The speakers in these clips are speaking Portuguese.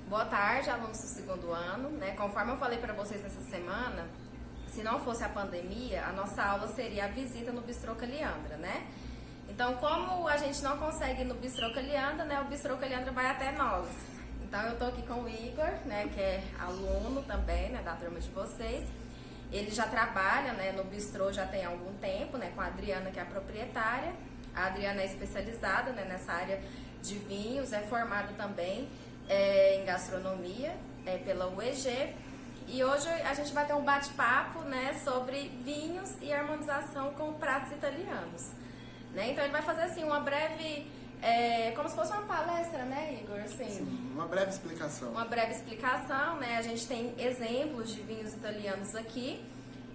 Boa tarde, alunos do segundo ano, né? Conforme eu falei para vocês nessa semana, se não fosse a pandemia, a nossa aula seria a visita no Bistrô Caliandra, né? Então, como a gente não consegue ir no Bistrô Caliandra, né? O Bistrô Caliandra vai até nós. Então, eu tô aqui com o Igor, né? Que é aluno também, né? Da turma de vocês. Ele já trabalha, né? No Bistrô já tem algum tempo, né? Com a Adriana, que é a proprietária. A Adriana é especializada, né? Nessa área de vinhos, é formada também em gastronomia pela UEG. E hoje a gente vai ter um bate-papo, né, sobre vinhos e harmonização com pratos italianos, né? Então ele vai fazer assim uma breve, como se fosse uma palestra, né, Igor? Assim, sim, uma breve explicação. Uma breve explicação, né? A gente tem exemplos de vinhos italianos aqui.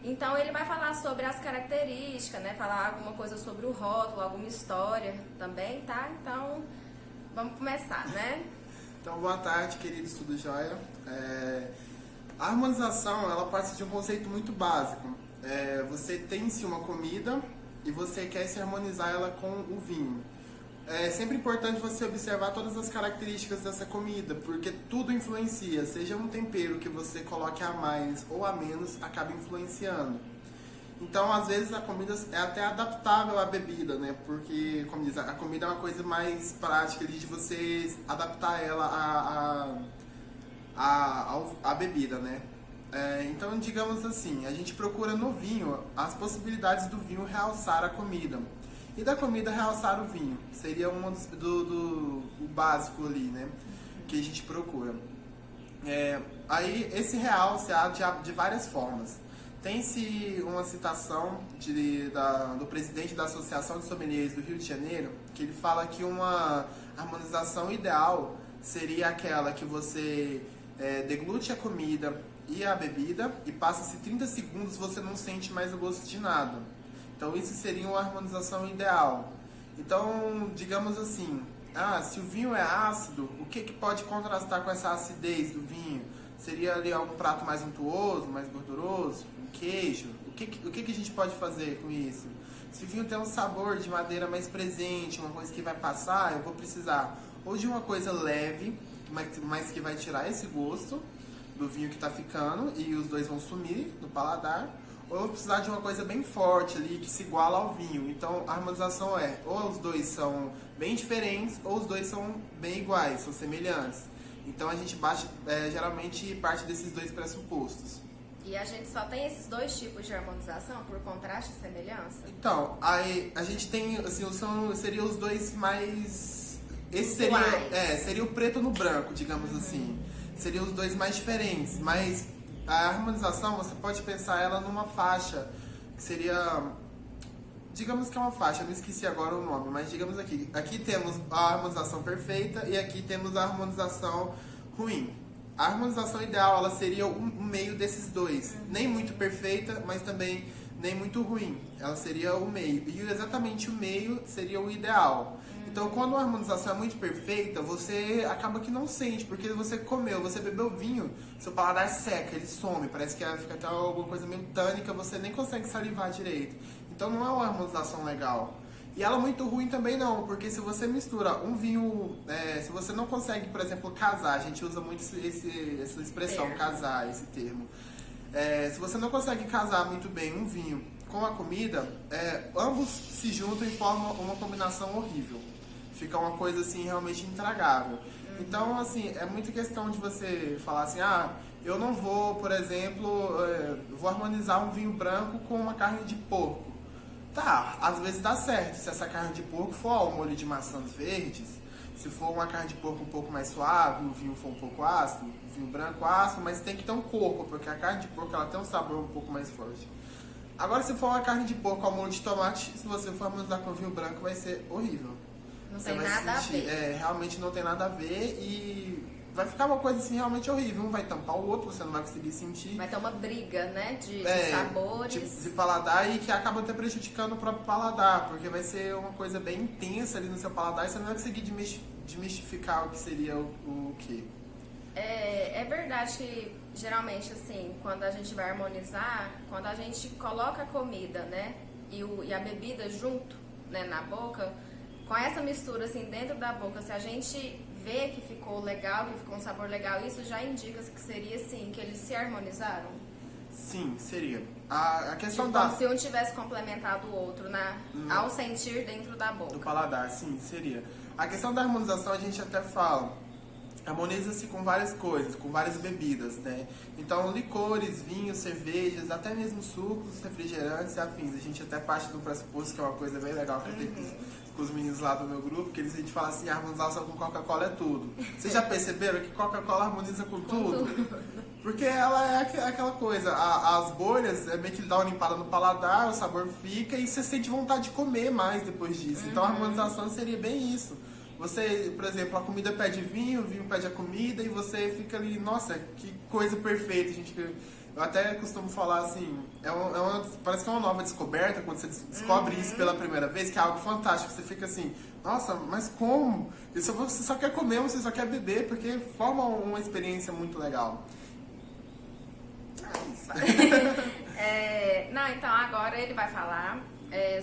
Então ele vai falar sobre as características, né? Falar alguma coisa sobre o rótulo, alguma história também, tá? Então vamos começar, né? Então, boa tarde, queridos, tudo jóia? A harmonização, ela parte de um conceito muito básico. Você tem-se uma comida e você quer se harmonizar ela com o vinho. É sempre importante você observar todas as características dessa comida, porque tudo influencia, seja um tempero que você coloque a mais ou a menos, acaba influenciando. Então, às vezes, a comida é até adaptável à bebida, né? Porque, como diz, a comida é uma coisa mais prática de você adaptar ela à bebida, né? Então, digamos assim, a gente procura no vinho as possibilidades do vinho realçar a comida. E da comida realçar o vinho. Seria um do básico ali, né? Que a gente procura. Aí, esse realce há de várias formas. Tem-se uma citação do presidente da Associação de Sommeliers do Rio de Janeiro, que ele fala que uma harmonização ideal seria aquela que você deglute a comida e a bebida e passa-se 30 segundos você não sente mais o gosto de nada. Então isso seria uma harmonização ideal. Então, digamos assim, se o vinho é ácido, o que pode contrastar com essa acidez do vinho? Seria ali algum prato mais untuoso, mais gorduroso, um queijo? O que a gente pode fazer com isso? Se o vinho tem um sabor de madeira mais presente, uma coisa que vai passar, eu vou precisar ou de uma coisa leve, mas que vai tirar esse gosto do vinho que está ficando e os dois vão sumir no paladar, ou eu vou precisar de uma coisa bem forte ali, que se iguala ao vinho. Então a harmonização ou os dois são bem diferentes, ou os dois são bem iguais, são semelhantes. Então a gente geralmente parte desses dois pressupostos. E a gente só tem esses dois tipos de harmonização, por contraste e semelhança? Então, aí a gente tem, assim, seriam os dois mais... Esse seria o preto no branco, digamos assim. Seriam os dois mais diferentes, mas a harmonização, você pode pensar ela numa faixa, que seria... Digamos que é uma faixa, eu não esqueci agora o nome, mas digamos aqui. Aqui temos a harmonização perfeita e aqui temos a harmonização ruim. A harmonização ideal, ela seria um meio desses dois. Nem muito perfeita, mas também nem muito ruim. Ela seria o meio. E exatamente o meio seria o ideal. Então, quando a harmonização é muito perfeita, você acaba que não sente, porque você comeu, você bebeu vinho, seu paladar seca, ele some, parece que fica até alguma coisa meio tânica, você nem consegue salivar direito. Então não é uma harmonização legal. E ela é muito ruim também não, porque se você mistura um vinho, se você não consegue, por exemplo, casar, a gente usa muito essa expressão, casar, esse termo. Se você não consegue casar muito bem um vinho com a comida, ambos se juntam e formam uma combinação horrível. Fica uma coisa assim realmente intragável. Então, assim, é muita questão de você falar assim, eu não vou, por exemplo, vou harmonizar um vinho branco com uma carne de porco. Tá, às vezes dá certo, se essa carne de porco for ao molho de maçãs verdes, se for uma carne de porco um pouco mais suave, o vinho for um pouco ácido, o vinho branco ácido, mas tem que ter um corpo, porque a carne de porco ela tem um sabor um pouco mais forte. Agora, se for uma carne de porco ao molho de tomate, se você for harmonizar com vinho branco, vai ser horrível. Não tem nada a ver. Realmente não tem nada a ver e vai ficar uma coisa assim realmente horrível. Um vai tampar o outro, você não vai conseguir sentir. Vai ter uma briga, né, de sabores. De paladar e que acaba até prejudicando o próprio paladar, porque vai ser uma coisa bem intensa ali no seu paladar e você não vai conseguir desmistificar o que seria o quê. É verdade que geralmente assim, quando a gente vai harmonizar, quando a gente coloca a comida, né, e a bebida junto, né, na boca, com essa mistura assim dentro da boca, se a gente vê que ficou legal, que ficou um sabor legal, isso já indica que seria assim, que eles se harmonizaram? Sim, seria. A questão Tipo, da... como se um tivesse complementado o outro ao sentir dentro da boca. do paladar, sim, seria. A questão da harmonização a gente até fala, harmoniza-se com várias coisas, com várias bebidas, né? Então, licores, vinhos, cervejas, até mesmo sucos, refrigerantes e afins. A gente até parte do pressuposto, que é uma coisa bem legal que eu tenho com os meninos lá do meu grupo, que eles a gente fala assim, harmonização com Coca-Cola é tudo. Vocês já perceberam que Coca-Cola harmoniza com tudo? Porque ela é aquela coisa, as bolhas meio que dá uma limpada no paladar, o sabor fica e você sente vontade de comer mais depois disso. Então a harmonização seria bem isso. Você, por exemplo, a comida pede vinho, o vinho pede a comida e você fica ali, nossa, que coisa perfeita, gente. Eu até costumo falar assim, parece que é uma nova descoberta quando você descobre isso pela primeira vez, que é algo fantástico. Você fica assim, nossa, mas como? Isso você só quer comer, você só quer beber, porque forma uma experiência muito legal. Não, então agora ele vai falar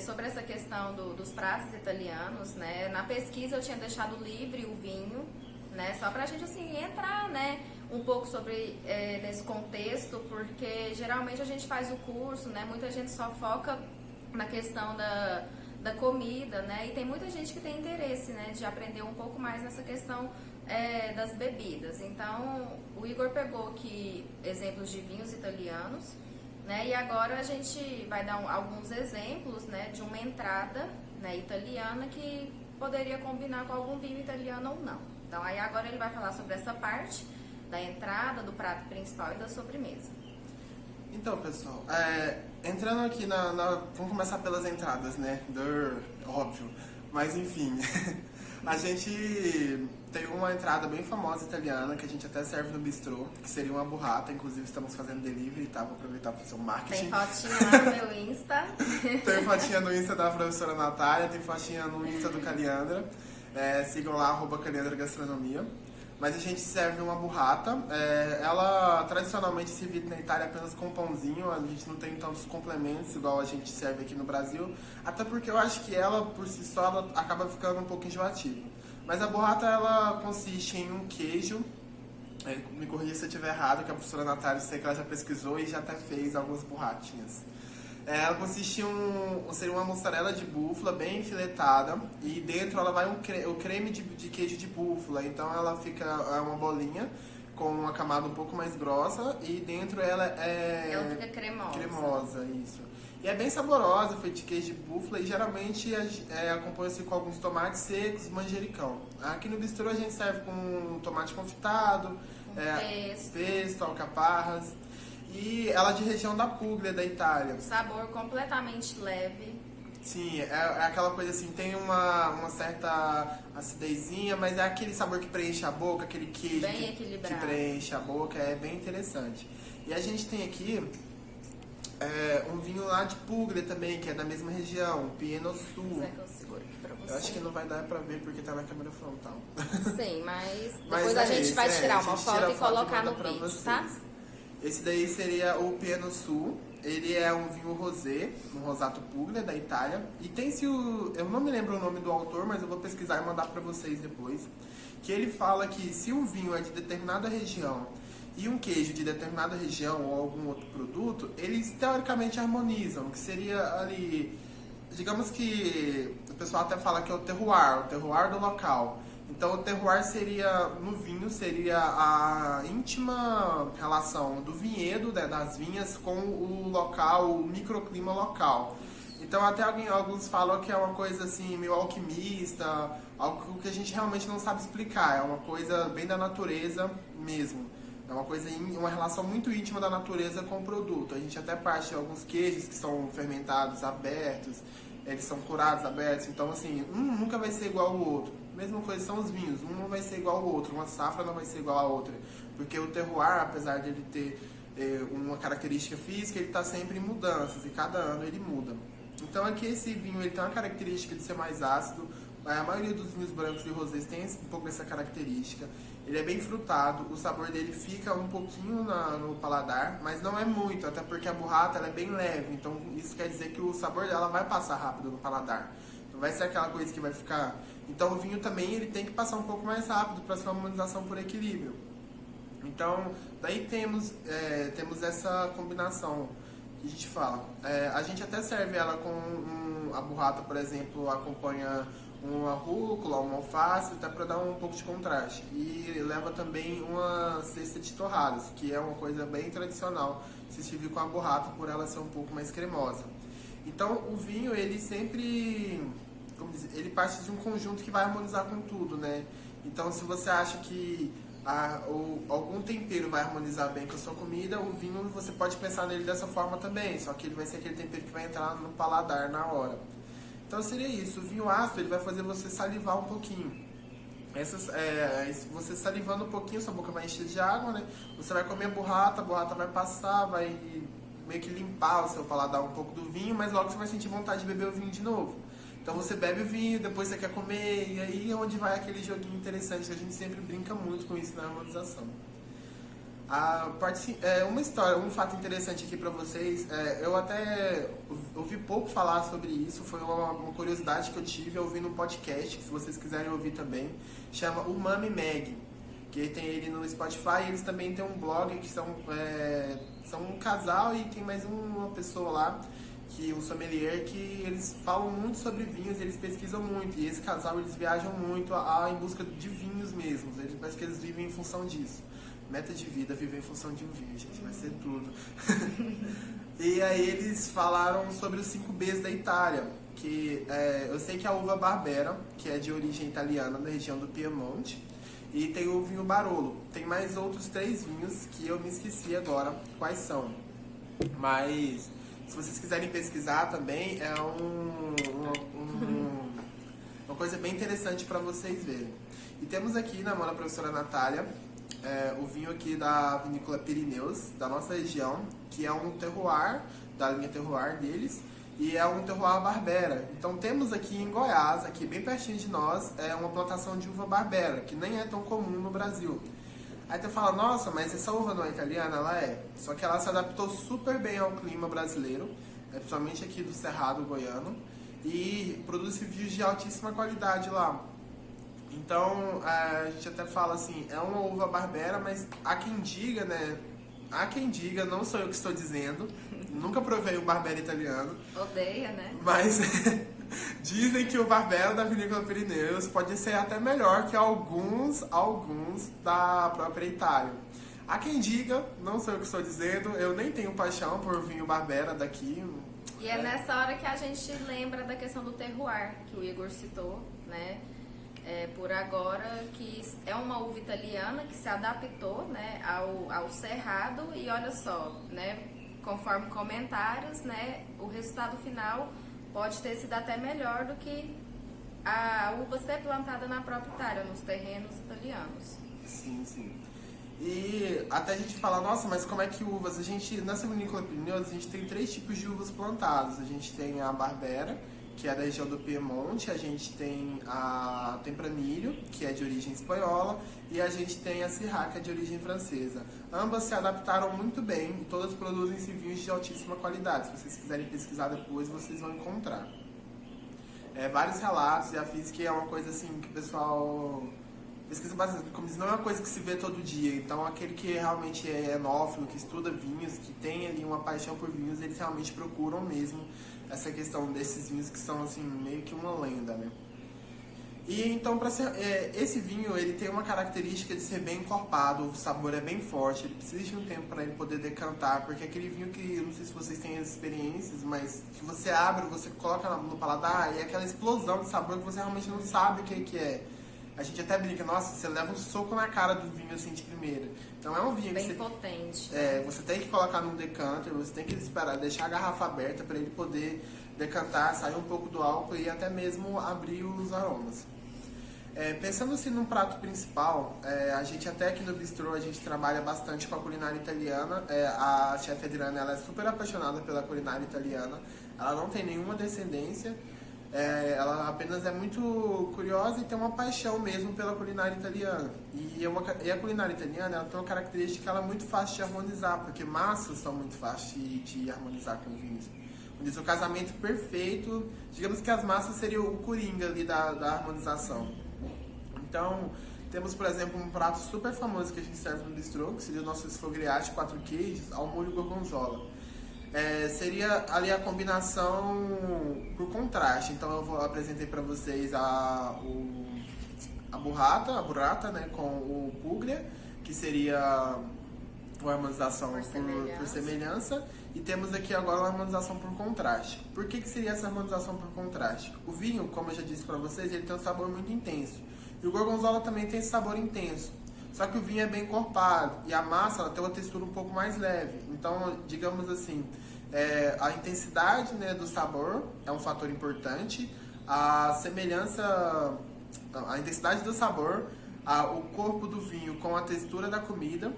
sobre essa questão dos pratos italianos, né? Na pesquisa eu tinha deixado livre o vinho, né? Só pra gente assim entrar, né? Um pouco sobre nesse contexto, porque geralmente a gente faz o curso, né? Muita gente só foca na questão da comida, né? E tem muita gente que tem interesse, né? De aprender um pouco mais nessa questão das bebidas. Então, o Igor pegou aqui exemplos de vinhos italianos, né? E agora a gente vai dar alguns exemplos, né? De uma entrada, né, italiana que poderia combinar com algum vinho italiano ou não. Então, aí agora ele vai falar sobre essa parte da entrada, do prato principal e da sobremesa. Então, pessoal, entrando aqui vamos começar pelas entradas, né? Óbvio. Mas, enfim, a gente tem uma entrada bem famosa italiana, que a gente até serve no bistrô, que seria uma burrata. Inclusive, estamos fazendo delivery, tá? Vou aproveitar para fazer um marketing. Tem fotinha lá no meu Insta. Tem fotinha no Insta da professora Natália, tem fotinha no Insta do Caliandra. Sigam lá, @Caliandra Gastronomia. Mas a gente serve uma burrata. Ela tradicionalmente se servida na Itália apenas com pãozinho. A gente não tem tantos complementos igual a gente serve aqui no Brasil. Até porque eu acho que ela, por si só, ela acaba ficando um pouco enjoativa. Mas a burrata, ela consiste em um queijo. Me corrija se eu estiver errado, que a professora Natália, sei que ela já pesquisou e já até fez algumas burratinhas. Ela consiste seria uma mussarela de búfala bem filetada e dentro ela vai o creme de queijo de búfala. Então ela fica uma bolinha com uma camada um pouco mais grossa e dentro ela fica cremosa. Cremosa, isso. E é bem saborosa, feita de queijo de búfala e geralmente acompanha-se com alguns tomates secos, manjericão. Aqui no bistrô a gente serve com tomate confitado, pesto, alcaparras. E ela é de região da Puglia, da Itália. Sabor completamente leve. Sim, é aquela coisa assim, tem uma certa acidezinha, mas é aquele sabor que preenche a boca, aquele queijo bem que preenche a boca, é bem interessante. E a gente tem aqui um vinho lá de Puglia também, que é da mesma região, o Pieno Sul. Será que eu seguro aqui pra você? Eu acho que não vai dar pra ver porque tá na câmera frontal. Sim, mas depois a gente vai tirar uma foto e colocar no vídeo, tá? Esse daí seria o Pieno Sul. Ele é um vinho rosé, um Rosato Puglia, da Itália. E tem-se eu não me lembro o nome do autor, mas eu vou pesquisar e mandar pra vocês depois. Que ele fala que se um vinho é de determinada região e um queijo de determinada região ou algum outro produto, eles teoricamente harmonizam. Que seria ali, digamos que o pessoal até fala que é o terroir do local. Então o terroir seria, no vinho, seria a íntima relação do vinhedo, né, das vinhas, com o local, o microclima local. Então até alguns falam que é uma coisa assim, meio alquimista, algo que a gente realmente não sabe explicar, é uma coisa bem da natureza mesmo. É uma relação muito íntima da natureza com o produto. A gente até parte de alguns queijos que são fermentados, abertos, eles são curados, abertos, então assim, um nunca vai ser igual ao outro. Mesma coisa são os vinhos, um não vai ser igual ao outro, uma safra não vai ser igual a outra. Porque o terroir, apesar de ele ter uma característica física, ele está sempre em mudanças e cada ano ele muda. Então aqui esse vinho ele tem uma característica de ser mais ácido, a maioria dos vinhos brancos e rosés tem um pouco dessa característica. Ele é bem frutado, o sabor dele fica um pouquinho no paladar, mas não é muito, até porque a burrata ela é bem leve, então isso quer dizer que o sabor dela vai passar rápido no paladar. Não vai ser aquela coisa que vai ficar... Então o vinho também ele tem que passar um pouco mais rápido para ser uma harmonização por equilíbrio. Então, daí temos essa combinação que a gente fala. A gente até serve ela com a burrata, por exemplo, acompanha uma rúcula, uma alface, até para dar um pouco de contraste. E leva também uma cesta de torradas, que é uma coisa bem tradicional, se servir com a burrata, por ela ser um pouco mais cremosa. Então, o vinho, ele sempre... ele parte de um conjunto que vai harmonizar com tudo, né? Então, se você acha que algum tempero vai harmonizar bem com a sua comida, o vinho você pode pensar nele dessa forma também, só que ele vai ser aquele tempero que vai entrar no paladar na hora. Então seria isso, o vinho ácido ele vai fazer você salivar um pouquinho. Você salivando um pouquinho, sua boca vai encher de água, né? Você vai comer a burrata vai passar, vai meio que limpar o seu paladar um pouco do vinho, mas logo você vai sentir vontade de beber o vinho de novo. Então você bebe o vinho, depois você quer comer, e aí é onde vai aquele joguinho interessante, que a gente sempre brinca muito com isso na harmonização. Uma história, um fato interessante aqui pra vocês, eu até ouvi pouco falar sobre isso, foi uma curiosidade que eu tive, eu ouvi no podcast, que se vocês quiserem ouvir também, chama Umami Mag, que tem ele no Spotify, e eles também têm um blog que são um casal e tem mais uma pessoa lá, que o sommelier, que eles falam muito sobre vinhos, eles pesquisam muito, e esse casal eles viajam muito em busca de vinhos mesmos, parece que eles vivem em função disso. Meta de vida, viver em função de um vinho, gente, vai ser tudo. E aí eles falaram sobre os 5 Bs da Itália, que eu sei que a uva Barbera, que é de origem italiana, da região do Piemonte, e tem o vinho Barolo. Tem mais outros 3 vinhos que eu me esqueci agora quais são. Mas se vocês quiserem pesquisar também, é uma coisa bem interessante para vocês verem. E temos aqui na mão da professora Natália, o vinho aqui da vinícola Pirineus, da nossa região, que é um terroir, da linha terroir deles, e é um terroir Barbera. Então temos aqui em Goiás, aqui bem pertinho de nós, uma plantação de uva Barbera, que nem é tão comum no Brasil. Aí tu fala, nossa, mas essa uva não é italiana? Ela é. Só que ela se adaptou super bem ao clima brasileiro, principalmente aqui do Cerrado Goiano, e produz vinhos de altíssima qualidade lá. Então, a gente até fala assim, é uma uva Barbera, mas há quem diga, né? Há quem diga, não sou eu que estou dizendo, nunca provei um Barbera italiano. Odeia, né? Mas dizem que o Barbera da vinícola Pirineus pode ser até melhor que alguns da própria Itália. Há quem diga, não sou eu que estou dizendo, eu nem tenho paixão por vinho Barbera daqui. E é nessa hora que a gente lembra da questão do terroir, que o Igor citou, né? Por agora, que é uma uva italiana que se adaptou, né, ao cerrado, e olha só, né, conforme comentários, né, o resultado final pode ter sido até melhor do que a uva ser plantada na própria Itália, nos terrenos italianos. Sim, sim. E até a gente fala, nossa, mas como é que uvas? Nessa vinícola Pirineus, a gente tem 3 tipos de uvas plantadas. A gente tem a Barbera, que é da região do Piemonte, a gente tem a Tempranillo, que é de origem espanhola, e a gente tem a Syrah, que é de origem francesa. Ambas se adaptaram muito bem e todas produzem vinhos de altíssima qualidade. Se vocês quiserem pesquisar depois, vocês vão encontrar. Vários relatos e afins, que é uma coisa assim que o pessoal pesquisa bastante, como diz, não é uma coisa que se vê todo dia. Então aquele que realmente é enófilo, que estuda vinhos, que tem ali uma paixão por vinhos, eles realmente procuram mesmo essa questão desses vinhos que são assim meio que uma lenda, né? E então esse vinho ele tem uma característica de ser bem encorpado, o sabor é bem forte, ele precisa de um tempo para ele poder decantar, porque aquele vinho que, eu não sei se vocês têm as experiências, mas que você abre, você coloca no paladar e é aquela explosão de sabor que você realmente não sabe o que é. A gente até brinca, nossa, você leva um soco na cara do vinho assim de primeira. Então é um vinho bem que potente. Você tem que colocar num decanter, você tem que esperar, deixar a garrafa aberta para ele poder decantar, sair um pouco do álcool e até mesmo abrir os aromas. Pensando assim num prato principal, a gente até aqui no Bistrô a gente trabalha bastante com a culinária italiana. A chefe Adriana ela é super apaixonada pela culinária italiana, ela não tem nenhuma descendência. Ela apenas é muito curiosa e tem uma paixão mesmo pela culinária italiana. E a culinária italiana ela tem uma característica que ela é muito fácil de harmonizar, porque massas são muito fáceis de harmonizar com vinhos. Diz o casamento perfeito. Digamos que as massas seriam o coringa ali da harmonização. Então, temos, por exemplo, um prato super famoso que a gente serve no bistrô, que seria o nosso esfogriate 4 queijos ao molho gorgonzola. Seria ali a combinação por contraste. Então, apresentei para vocês a burrata, né, com o puglia, que seria a harmonização por semelhança. E temos aqui agora a harmonização por contraste. Por que seria essa harmonização por contraste? O vinho, como eu já disse para vocês, ele tem um sabor muito intenso. E o gorgonzola também tem esse sabor intenso. Só que o vinho é bem encorpado e a massa ela tem uma textura um pouco mais leve. Então, digamos assim, a intensidade, né, do sabor é um fator importante. A semelhança, a intensidade do sabor, o corpo do vinho com a textura da comida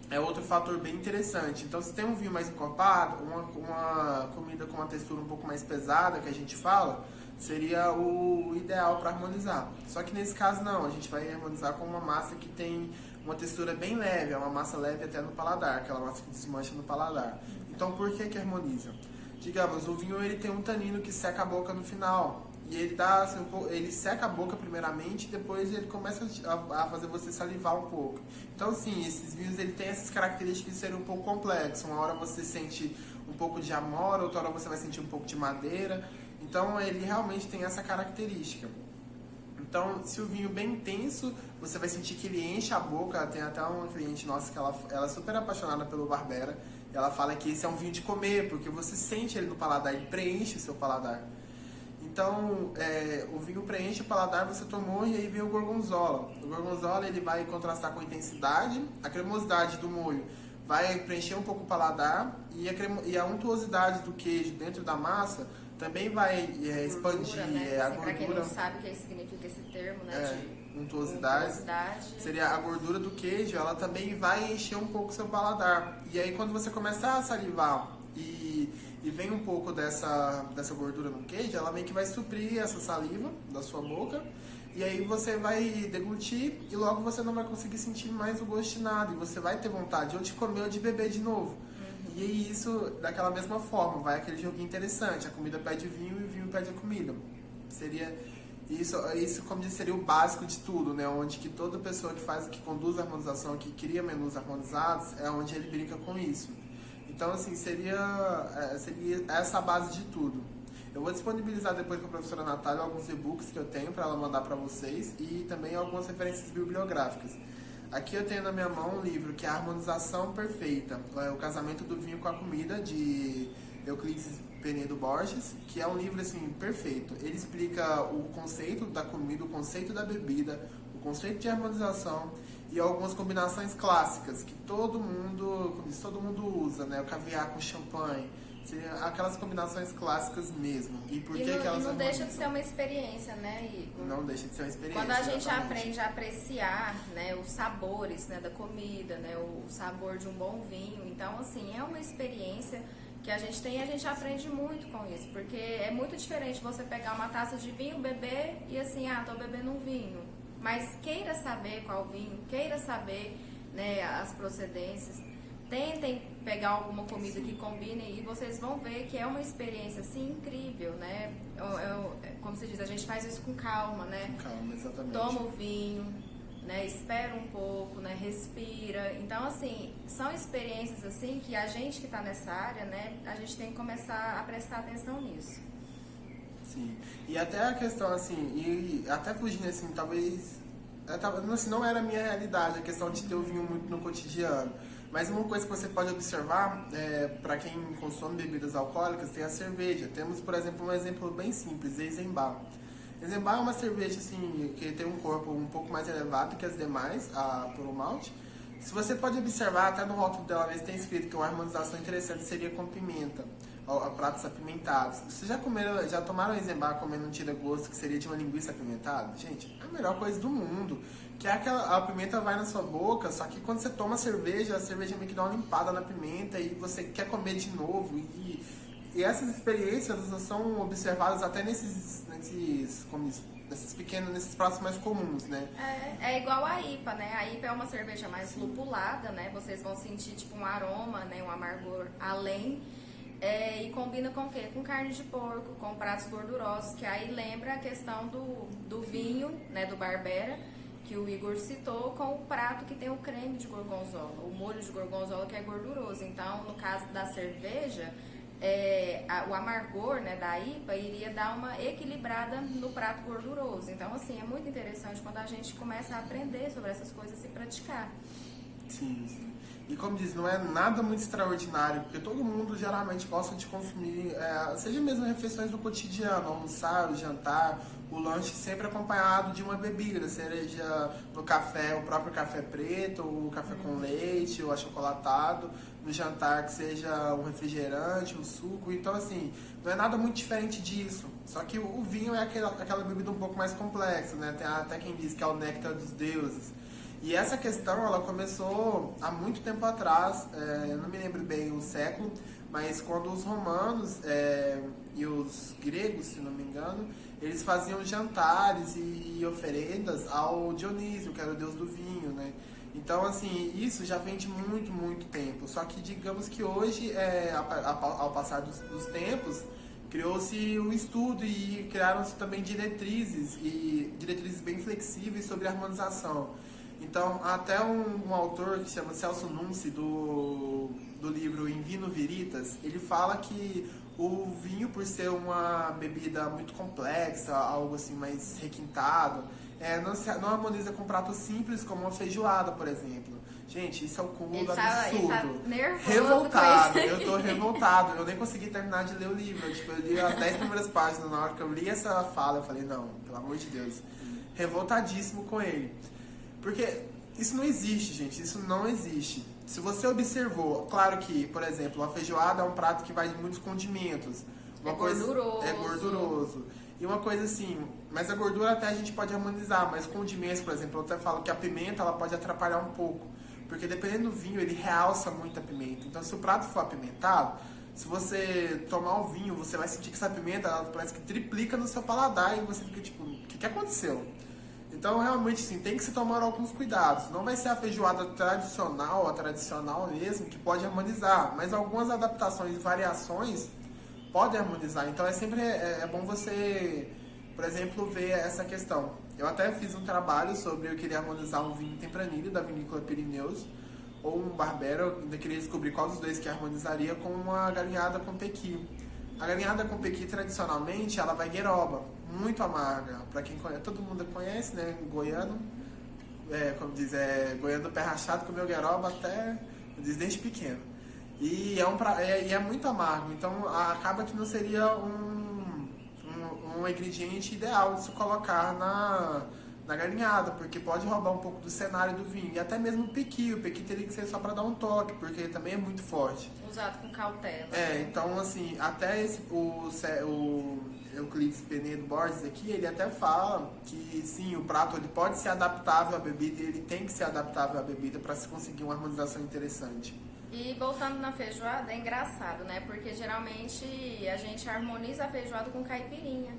é outro fator bem interessante. Então, se tem um vinho mais encorpado, uma comida com uma textura um pouco mais pesada, que a gente fala, seria o ideal para harmonizar. Só que nesse caso não, a gente vai harmonizar com uma massa que tem uma textura bem leve, é uma massa leve até no paladar, aquela massa que desmancha no paladar. Então, por que harmoniza? Digamos, o vinho ele tem um tanino que seca a boca no final. E ele dá assim, ele seca a boca primeiramente, depois ele começa a fazer você salivar um pouco. Então, sim, esses vinhos ele tem essas características de ser um pouco complexos. Uma hora você sente um pouco de amora, outra hora você vai sentir um pouco de madeira. Então, ele realmente tem essa característica. Então, se o vinho bem intenso, você vai sentir que ele enche a boca. Tem até uma cliente nossa que ela é super apaixonada pelo Barbera. E ela fala que esse é um vinho de comer, porque você sente ele no paladar, ele preenche o seu paladar. Então, o vinho preenche o paladar, você tomou e aí vem o gorgonzola. O gorgonzola ele vai contrastar com a intensidade, a cremosidade do molho vai preencher um pouco o paladar e a untuosidade do queijo dentro da massa também vai expandir né? a gordura. Para quem não sabe o que significa esse termo, né? De untuosidade. Seria a gordura do queijo, ela também vai encher um pouco o seu paladar. E aí quando você começar a salivar e vem um pouco dessa gordura no queijo, ela meio que vai suprir essa saliva da sua boca. E aí você vai deglutir e logo você não vai conseguir sentir mais o gosto de nada. E você vai ter vontade ou de comer ou de beber de novo. E isso, daquela mesma forma, vai aquele joguinho interessante. A comida pede vinho e o vinho pede a comida. Seria isso como disse, seria o básico de tudo, né? Onde que toda pessoa que conduz a harmonização, que cria menus harmonizados, é onde ele brinca com isso. Então, assim, seria essa a base de tudo. Eu vou disponibilizar depois com a professora Natália alguns e-books que eu tenho para ela mandar para vocês e também algumas referências bibliográficas. Aqui eu tenho na minha mão um livro que é a Harmonização Perfeita, o casamento do vinho com a comida, de Euclides Penedo Borges, que é um livro assim perfeito. Ele explica o conceito da comida, o conceito da bebida, o conceito de harmonização e algumas combinações clássicas que todo mundo usa, né? O caviar com champanhe, aquelas combinações clássicas mesmo. E por que elas não deixa de ser uma experiência, né, Igor? Não deixa de ser uma experiência. Quando a gente aprende a apreciar, né, os sabores, né, da comida, né, o sabor de um bom vinho, então assim, é uma experiência que a gente tem e a gente aprende muito com isso, porque é muito diferente você pegar uma taça de vinho, beber e assim, tô bebendo um vinho. Mas queira saber qual vinho, queira saber, né, as procedências, tentem pegar alguma comida que combine e vocês vão ver que é uma experiência assim incrível, né? Como se diz, a gente faz isso com calma, né? Com calma, exatamente. Toma o vinho, né? Espera um pouco, né? Respira. Então, assim, são experiências assim que a gente que está nessa área, né? A gente tem que começar a prestar atenção nisso. Sim. E até a questão, assim, e até fugindo, assim, talvez assim, não era a minha realidade, a questão de ter o vinho muito no cotidiano. Mas uma coisa que você pode observar, para quem consome bebidas alcoólicas, tem a cerveja. Temos, por exemplo, um exemplo bem simples, Eisenbahn. Eisenbahn é uma cerveja, assim, que tem um corpo um pouco mais elevado que as demais, a puro malte. Se você pode observar, até no rótulo dela mesmo tem escrito que uma harmonização interessante seria com pimenta, pratos apimentados. Vocês já tomaram Eisenbahn comendo um tira-gosto que seria de uma linguiça apimentada? Gente, é a melhor coisa do mundo. Que é a pimenta vai na sua boca, só que quando você toma a cerveja meio que dá uma limpada na pimenta e você quer comer de novo. E essas experiências são observadas até nesses pratos mais comuns, né? É igual a IPA, né? A IPA é uma cerveja mais lupulada, né? Vocês vão sentir tipo um aroma, né? Um amargor além. E combina com o quê? Com carne de porco, com pratos gordurosos, que aí lembra a questão do vinho, né, do Barbera, que o Igor citou, com o prato que tem o creme de gorgonzola, o molho de gorgonzola que é gorduroso. Então, no caso da cerveja, o amargor, né, da IPA iria dar uma equilibrada no prato gorduroso. Então, assim, é muito interessante quando a gente começa a aprender sobre essas coisas e praticar. Sim, sim. E como diz, não é nada muito extraordinário, porque todo mundo geralmente gosta de consumir, seja mesmo refeições do cotidiano, almoçar, o jantar, o lanche sempre acompanhado de uma bebida, seja no café, o próprio café preto, o café com leite, ou achocolatado, no jantar que seja um refrigerante, um suco. Então, assim, não é nada muito diferente disso. Só que o vinho é aquela bebida um pouco mais complexa, né? Tem até quem diz que é o néctar dos deuses. E essa questão, ela começou há muito tempo atrás, eu não me lembro bem o século, mas quando os romanos e os gregos, se não me engano, eles faziam jantares e oferendas ao Dionísio, que era o deus do vinho, né? Então, assim, isso já vem de muito, muito tempo. Só que, digamos que hoje, ao passar dos tempos, criou-se um estudo e criaram-se também diretrizes bem flexíveis sobre a harmonização. Então, até um autor que se chama Celso Nunzi, do livro In Vino Veritas, ele fala que o vinho, por ser uma bebida muito complexa, algo assim mais requintado, não harmoniza com pratos simples como uma feijoada, por exemplo. Gente, isso é o cúmulo do absurdo. Ele tá nervoso revoltado, eu tô revoltado. Eu nem consegui terminar de ler o livro. Tipo, eu li as 10 primeiras páginas. Na hora que eu li essa fala, eu falei, não, pelo amor de Deus. Revoltadíssimo com ele. Porque isso não existe, gente. Isso não existe. Se você observou, claro que, por exemplo, a feijoada é um prato que vai de muitos condimentos. Gorduroso. É gorduroso. E uma coisa assim, mas a gordura até a gente pode harmonizar, mas condimentos, por exemplo, eu até falo que a pimenta ela pode atrapalhar um pouco. Porque dependendo do vinho, ele realça muito a pimenta. Então, se o prato for apimentado, se você tomar o vinho, você vai sentir que essa pimenta ela parece que triplica no seu paladar e você fica tipo, o que aconteceu? Então, realmente, sim, tem que se tomar alguns cuidados. Não vai ser a feijoada tradicional, a tradicional mesmo, que pode harmonizar. Mas algumas adaptações e variações podem harmonizar. Então, sempre bom você, por exemplo, ver essa questão. Eu até fiz um trabalho sobre eu queria harmonizar um vinho tempranillo da vinícola Pirineus ou um Barbera. Eu ainda queria descobrir qual dos dois que harmonizaria com uma galinhada com pequi. A galinhada com pequi, tradicionalmente, ela vai gueroba, muito amarga. Pra quem conhece, todo mundo conhece, né? Goiano, como diz, goiano do pé rachado, comeu gueroba até, diz, desde pequeno. E é muito amargo, então acaba que não seria um ingrediente ideal de se colocar na galinhada, porque pode roubar um pouco do cenário do vinho. E até mesmo o pequi teria que ser só para dar um toque, porque ele também é muito forte. Usado com cautela. Então assim, até o Euclides Penedo Borges aqui, ele até fala que sim, o prato ele pode ser adaptável à bebida, ele tem que ser adaptável à bebida para se conseguir uma harmonização interessante. E voltando na feijoada, é engraçado, né? Porque geralmente a gente harmoniza a feijoada com caipirinha,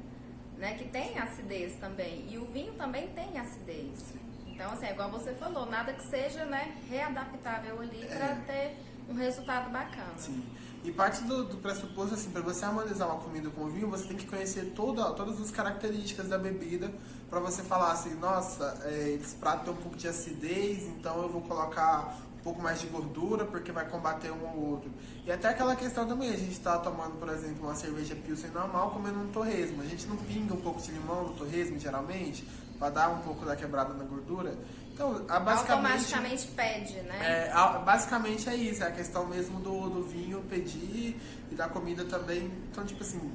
né? Que tem acidez também. E o vinho também tem acidez. Então, assim, é igual você falou, nada que seja, né, readaptável ali para ter um resultado bacana. Sim. E parte do pressuposto, assim, para você harmonizar uma comida com o vinho, você tem que conhecer todas as características da bebida para você falar assim, nossa, esse prato tem um pouco de acidez, então eu vou colocar um pouco mais de gordura porque vai combater um ou outro. E até aquela questão também, a gente está tomando, por exemplo, uma cerveja Pilsen normal comendo um torresmo. A gente não pinga um pouco de limão no torresmo, geralmente, para dar um pouco da quebrada na gordura. Então, automaticamente pede, né? Basicamente é isso, é a questão mesmo do vinho pedir e da comida também. Então, tipo assim,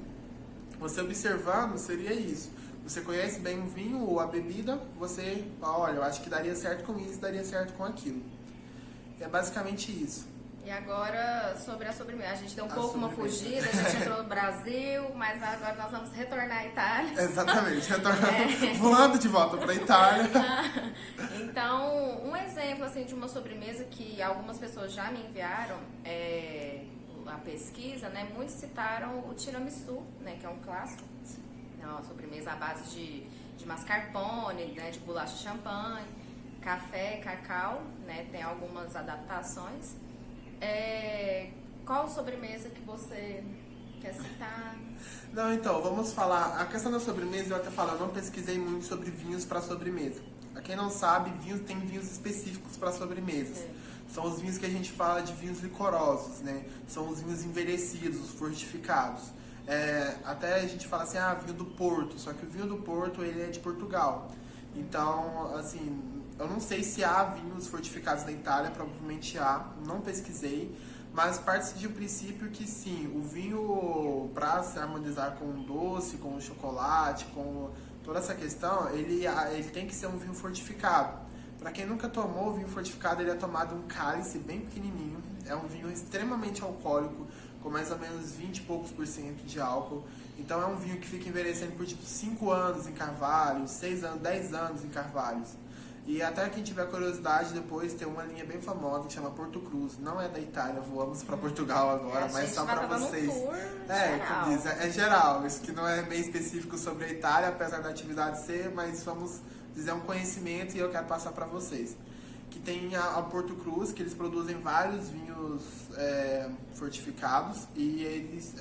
você observando seria isso. Você conhece bem o vinho ou a bebida, você fala, olha, eu acho que daria certo com isso, daria certo com aquilo. É basicamente isso. E agora, sobre a sobremesa. A gente deu um pouco uma fugida, a gente entrou no Brasil, mas agora nós vamos retornar à Itália. Exatamente, voando de volta para a Itália. Então, um exemplo assim, de uma sobremesa que algumas pessoas já me enviaram, a pesquisa, né? Muitos citaram o tiramisu, né? Que é um clássico. É uma sobremesa à base de mascarpone, né? De bolacha champanhe, café, cacau, né? Tem algumas adaptações. qual sobremesa que você quer citar? Não, então, vamos falar. A questão da sobremesa, eu até falo, eu não pesquisei muito sobre vinhos para sobremesa. Pra quem não sabe, tem vinhos específicos para sobremesas. São os vinhos que a gente fala de vinhos licorosos, né? São os vinhos envelhecidos, os fortificados. Até a gente fala assim, vinho do Porto. Só que o vinho do Porto, ele é de Portugal. Então, assim, eu não sei se há vinhos fortificados na Itália, provavelmente há, não pesquisei. Mas parte de um princípio que sim, o vinho para se harmonizar com o doce, com o chocolate, com toda essa questão, ele tem que ser um vinho fortificado. Para quem nunca tomou o vinho fortificado, ele é tomado em um cálice bem pequenininho. É um vinho extremamente alcoólico, com mais ou menos 20 e poucos % de álcool. Então é um vinho que fica envelhecendo por tipo 5 anos em carvalhos, 6 anos, 10 anos em carvalhos. E até quem tiver curiosidade, depois tem uma linha bem famosa que chama Porto Cruz. Não é da Itália, voamos para Portugal agora, mas só para vocês. É geral, isso que não é bem específico sobre a Itália, apesar da atividade ser, mas vamos dizer um conhecimento e eu quero passar para vocês. Que tem a Porto Cruz, que eles produzem vários vinhos fortificados e eles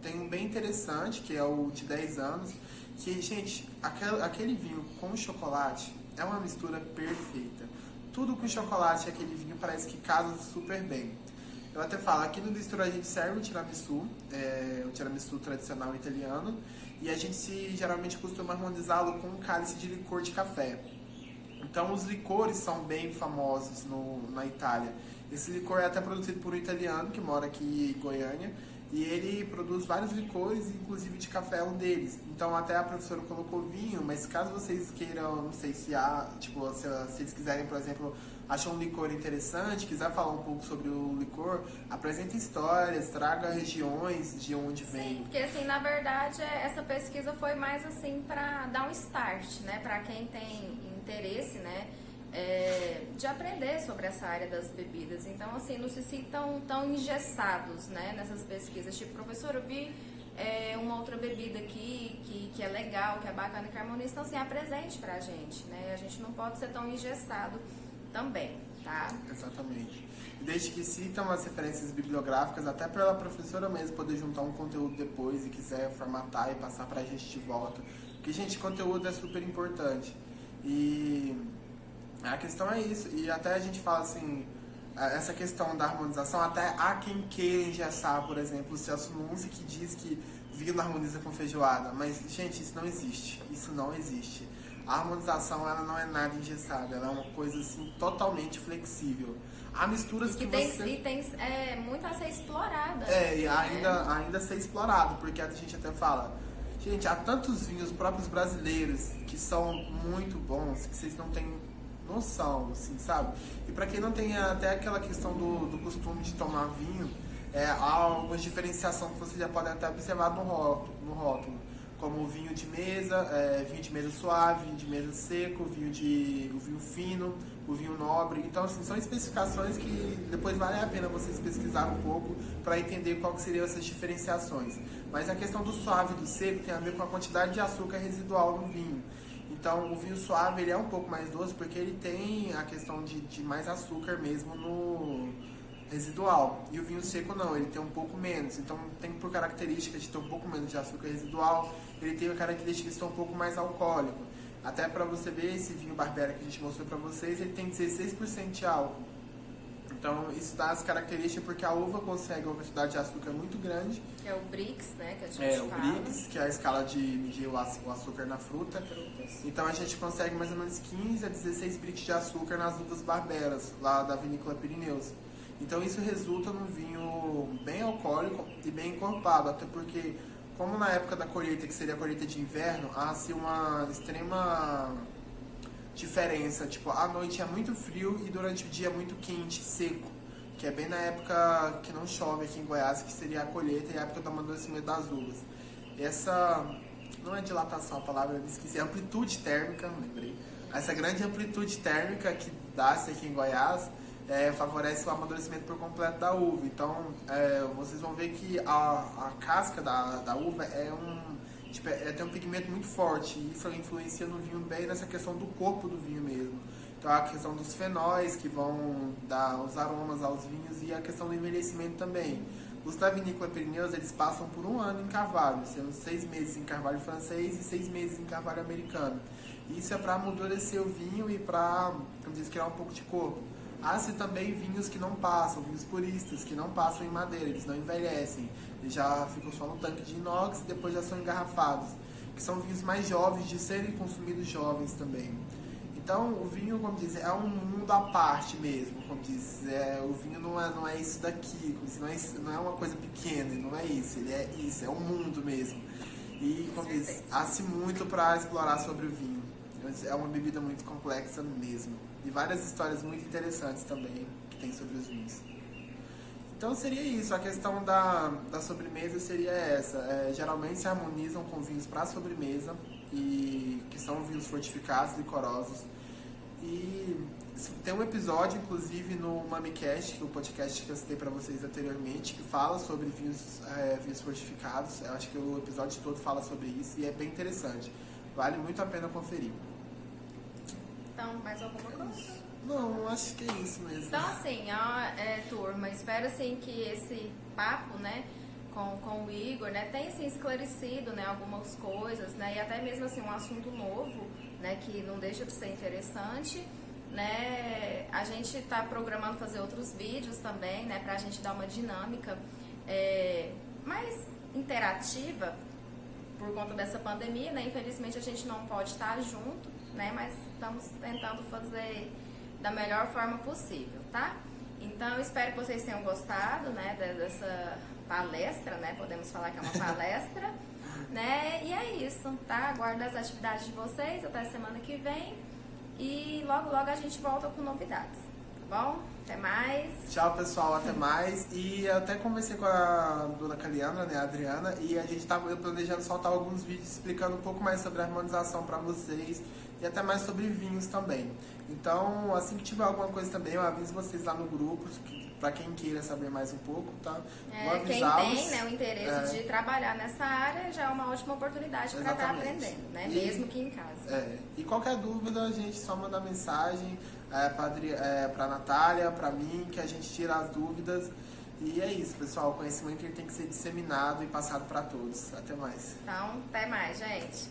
têm um bem interessante, que é o de 10 anos, que, gente, aquele vinho com chocolate é uma mistura perfeita. Tudo com chocolate e aquele vinho parece que casa super bem. Eu até falo, aqui no Bistro a gente serve o tiramisu tradicional italiano, e a gente geralmente costuma harmonizá-lo com um cálice de licor de café. Então os licores são bem famosos na Itália. Esse licor é até produzido por um italiano que mora aqui em Goiânia, e ele produz vários licores, inclusive de café é um deles. Então até a professora colocou vinho, mas caso vocês queiram, não sei se há, tipo, se eles quiserem, por exemplo, achar um licor interessante, quiser falar um pouco sobre o licor, apresenta histórias, traga regiões de onde vem. Sim, porque assim, na verdade, essa pesquisa foi mais assim para dar um start, né, para quem tem interesse, né, de aprender sobre essa área das bebidas. Então, assim, não se sintam tão engessados, né, nessas pesquisas. Tipo, professor, eu vi uma outra bebida aqui que é legal, que é bacana, que harmoniza. Então, assim, apresente pra gente, né? A gente não pode ser tão engessado também, tá? Exatamente. Desde que citam as referências bibliográficas, até para a professora mesmo poder juntar um conteúdo depois e quiser formatar e passar pra gente de volta. Porque, gente, conteúdo é super importante. E a questão é isso. E até a gente fala assim, essa questão da harmonização, até há quem queira engessar, por exemplo, o Celso Nunzi, que diz que vinho não harmoniza com feijoada. Mas, gente, isso não existe. Isso não existe. A harmonização, ela não é nada engessada. Ela é uma coisa, assim, totalmente flexível. Há misturas que tem, você... E tem muito a ser explorada. E ainda ser explorado, porque a gente até fala... Gente, há tantos vinhos próprios brasileiros que são muito bons, que vocês não têm noção, assim, sabe? E pra quem não tem até aquela questão do costume de tomar vinho, há algumas diferenciações que vocês já podem até observar no rótulo, como o vinho de mesa suave, vinho de mesa seco, o vinho fino, o vinho nobre. Então, assim, são especificações que depois vale a pena vocês pesquisarem um pouco para entender qual que seriam essas diferenciações. Mas a questão do suave e do seco tem a ver com a quantidade de açúcar residual no vinho. Então, o vinho suave ele é um pouco mais doce porque ele tem a questão de mais açúcar mesmo no residual. E o vinho seco não, ele tem um pouco menos. Então, tem por característica de ter um pouco menos de açúcar residual, ele tem a característica de ser um pouco mais alcoólico. Até para você ver, esse vinho Barbera que a gente mostrou para vocês, ele tem 16% de álcool. Então, isso dá as características porque a uva consegue uma quantidade de açúcar muito grande. Que é o Brix, né, que a gente fala. O Brix, que é a escala de medir o açúcar na fruta. Então, a gente consegue mais ou menos 15 a 16 Brix de açúcar nas uvas Barberas, lá da vinícola Pirineus. Então, isso resulta num vinho bem alcoólico e bem encorpado, até porque, como na época da colheita, que seria a colheita de inverno, há assim, uma extrema diferença, tipo, à noite é muito frio e durante o dia é muito quente, seco, que é bem na época que não chove aqui em Goiás, que seria a colheita e a época do amadurecimento das uvas. Essa, não é dilatação a palavra, eu esqueci, amplitude térmica, lembrei, essa grande amplitude térmica que dá-se aqui em Goiás, favorece o amadurecimento por completo da uva. Então, vocês vão ver que a casca da uva tem um pigmento muito forte e isso influencia no vinho bem nessa questão do corpo do vinho mesmo. Então a questão dos fenóis que vão dar os aromas aos vinhos e a questão do envelhecimento também. Os da vinícola Pirineus, eles passam por 1 ano em carvalho, sendo 6 meses em carvalho francês e 6 meses em carvalho americano. Isso é para amadurecer o vinho e para, como diz, criar um pouco de corpo. Há-se também vinhos que não passam, vinhos puristas, que não passam em madeira, eles não envelhecem. Eles já ficam só no tanque de inox e depois já são engarrafados. Que são vinhos mais jovens, de serem consumidos jovens também. Então, o vinho, como diz, é um mundo à parte mesmo, como diz. O vinho não é isso daqui, não é uma coisa pequena, não é isso. Ele é isso, é um mundo mesmo. E, como diz, há-se muito para explorar sobre o vinho. É uma bebida muito complexa mesmo. E várias histórias muito interessantes também que tem sobre os vinhos. Então seria isso, a questão da sobremesa seria essa. Geralmente se harmonizam com vinhos para sobremesa, e que são vinhos fortificados, licorosos. E tem um episódio, inclusive, no MamiCast, que é o podcast que eu citei para vocês anteriormente, que fala sobre vinhos fortificados. Eu acho que o episódio todo fala sobre isso e é bem interessante. Vale muito a pena conferir. Então, mais alguma coisa? Não, acho que é isso mesmo. Então, assim, turma, espero assim que esse papo, né, com o Igor, né, tenha assim, esclarecido, né, algumas coisas, né, e até mesmo assim um assunto novo, né, que não deixa de ser interessante, né. A gente está programando fazer outros vídeos também, né, pra gente dar uma dinâmica mais interativa por conta dessa pandemia, né. Infelizmente a gente não pode estar junto, né, mas estamos tentando fazer da melhor forma possível, tá? Então eu espero que vocês tenham gostado, né, dessa palestra, né? Podemos falar que é uma palestra, né? E é isso, tá? Aguardo as atividades de vocês até semana que vem e logo logo a gente volta com novidades, tá bom? Até mais. Tchau, pessoal, até mais. E eu até conversei com a dona Caliandra, né, a Adriana, e a gente tá planejando soltar alguns vídeos explicando um pouco mais sobre a harmonização para vocês e até mais sobre vinhos também. Então, assim que tiver alguma coisa também, eu aviso vocês lá no grupo, para quem queira saber mais um pouco, tá? Quem tem, né, o interesse de trabalhar nessa área já é uma ótima oportunidade para estar aprendendo, né? Mesmo que em casa. E qualquer dúvida, a gente só manda mensagem para Natália, para mim, que a gente tira as dúvidas. E é isso, pessoal. O conhecimento ele tem que ser disseminado e passado para todos. Até mais. Então, até mais, gente.